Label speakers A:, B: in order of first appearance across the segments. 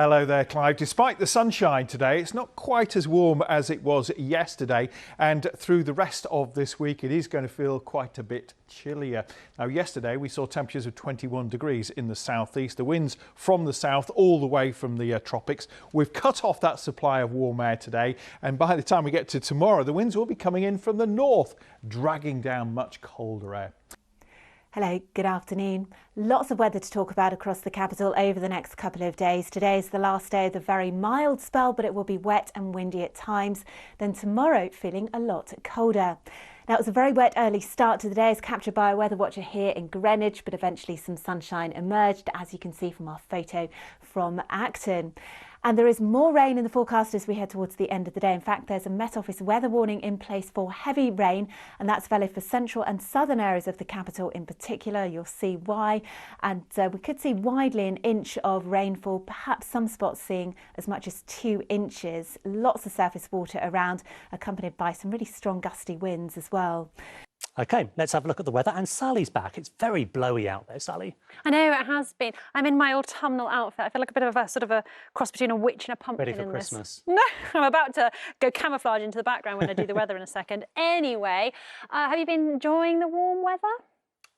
A: Hello there, Clive. Despite the sunshine today, it's not quite as warm as it was yesterday, and through the rest of this week it is going to feel quite a bit chillier. Now, yesterday we saw temperatures of 21 degrees in the southeast, the winds from the south all the way from the tropics. We've cut off that supply of warm air today, and by the time we get to tomorrow, the winds will be coming in from the north, dragging down much colder air.
B: Hello, good afternoon. Lots of weather to talk about across the capital over the next couple of days. Today is the last day of the very mild spell, but it will be wet and windy at times. Then tomorrow, feeling a lot colder. Now, it was a very wet early start to the day, as captured by a weather watcher here in Greenwich, but eventually some sunshine emerged, as you can see from our photo from Acton. And there is more rain in the forecast as we head towards the end of the day. In fact, there's a Met Office weather warning in place for heavy rain, and that's valid for central and southern areas of the capital in particular. You'll see why. And we could see widely an inch of rainfall, perhaps some spots seeing as much as 2 inches. Lots of surface water around, accompanied by some really strong gusty winds as well.
C: OK, let's have a look at the weather. And Sally's back. It's very blowy out there, Sally.
D: I know, it has been. I'm in my autumnal outfit. I feel like a bit of a sort of a cross between a witch and a pumpkin.
C: Ready for Christmas?
D: No, I'm about to go camouflage into the background when I do the weather in a second. Anyway, have you been enjoying the warm weather?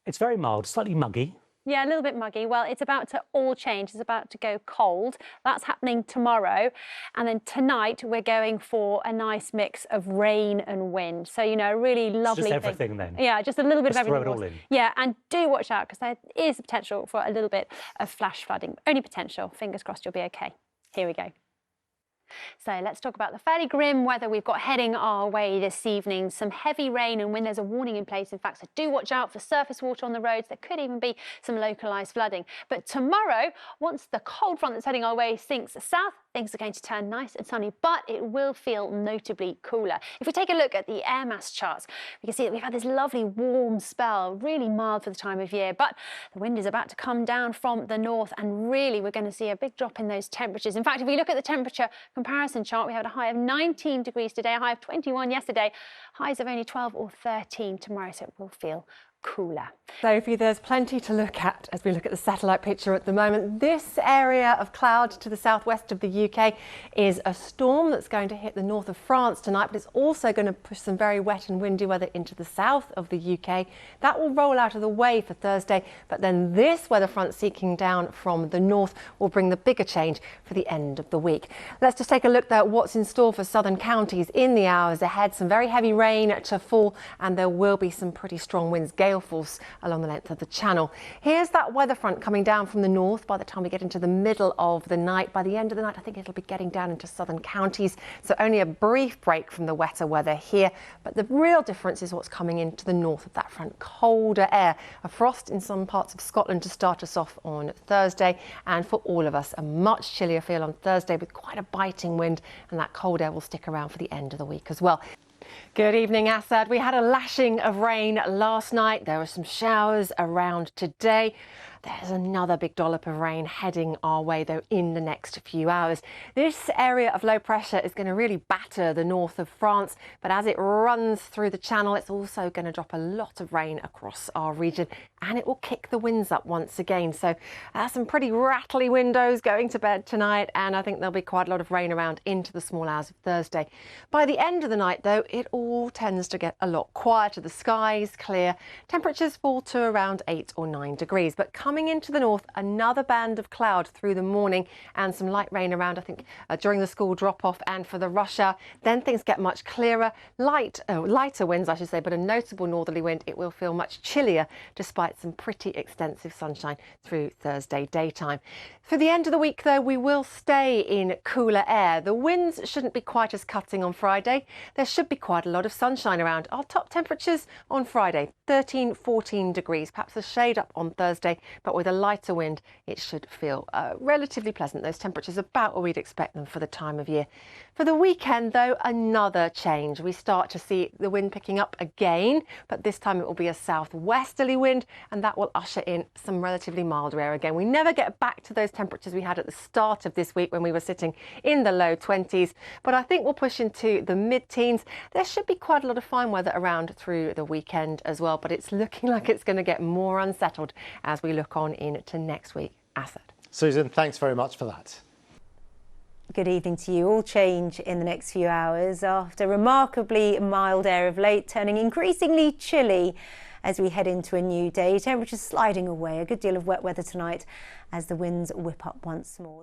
C: It's very mild, slightly muggy.
D: Yeah, a little bit muggy. Well, it's about to all change. It's about to go cold. That's happening tomorrow. And then tonight, we're going for a nice mix of rain and wind. So, you know, a really lovely
C: Just everything then.
D: Yeah, just a little bit of everything.
C: Throw it all in.
D: Yeah, and do watch out, because there is a potential for a little bit of flash flooding. Only potential. Fingers crossed you'll be OK. Here we go. So let's talk about the fairly grim weather we've got heading our way this evening. Some heavy rain and wind. There's a warning in place. In fact, so do watch out for surface water on the roads. There could even be some localised flooding. But tomorrow, once the cold front that's heading our way sinks south, things are going to turn nice and sunny, but it will feel notably cooler. If we take a look at the air mass charts, we can see that we've had this lovely warm spell, really mild for the time of year, but the wind is about to come down from the north, and really we're going to see a big drop in those temperatures. In fact, if we look at the temperature comparison chart, we had a high of 19 degrees today, a high of 21 yesterday, highs of only 12 or 13 tomorrow, so it will feel cooler.
E: Sophie, there's plenty to look at as we look at the satellite picture at the moment. This area of cloud to the southwest of the UK is a storm that's going to hit the north of France tonight, but it's also going to push some very wet and windy weather into the south of the UK. That will roll out of the way for Thursday, but then this weather front seeking down from the north will bring the bigger change for the end of the week. Let's just take a look at what's in store for southern counties in the hours ahead. Some very heavy rain to fall, and there will be some pretty strong winds, gale force along the length of the channel. Here's that weather front coming down from the north. By the time we get into the middle of the night, by the end of the night, I think it'll be getting down into southern counties. So only a brief break from the wetter weather here. But the real difference is what's coming into the north of that front. Colder air, a frost in some parts of Scotland to start us off on Thursday. And for all of us, a much chillier feel on Thursday with quite a biting wind. And that cold air will stick around for the end of the week as well. Good evening, Assad. We had a lashing of rain last night. There were some showers around today. There's another big dollop of rain heading our way, though, in the next few hours. This area of low pressure is going to really batter the north of France, but as it runs through the channel, it's also going to drop a lot of rain across our region, and it will kick the winds up once again. So some pretty rattly windows going to bed tonight, and I think there'll be quite a lot of rain around into the small hours of Thursday. By the end of the night, though, it all tends to get a lot quieter. The sky's clear. Temperatures fall to around 8 or 9 degrees, but coming into the north, another band of cloud through the morning and some light rain around, I think, during the school drop-off and for the rush hour. Then things get much clearer, lighter winds, I should say, but a notable northerly wind. It will feel much chillier despite some pretty extensive sunshine through Thursday daytime. For the end of the week, though, we will stay in cooler air. The winds shouldn't be quite as cutting on Friday. There should be quite a lot of sunshine around. Our top temperatures on Friday, 13, 14 degrees, perhaps a shade up on Thursday, but with a lighter wind, it should feel relatively pleasant. Those temperatures are about where we'd expect them for the time of year. For the weekend, though, another change. We start to see the wind picking up again, but this time it will be a southwesterly wind, and that will usher in some relatively milder air again. We never get back to those temperatures we had at the start of this week when we were sitting in the low 20s, but I think we'll push into the mid-teens. There should be quite a lot of fine weather around through the weekend as well, but it's looking like it's going to get more unsettled as we look on into next week. Assad.
F: Susan, thanks very much for that. Good evening to you. All change in the next few hours after remarkably mild air of late, turning increasingly chilly as we head into a new day. Temperatures sliding away. A good deal of wet weather tonight as the winds whip up once more.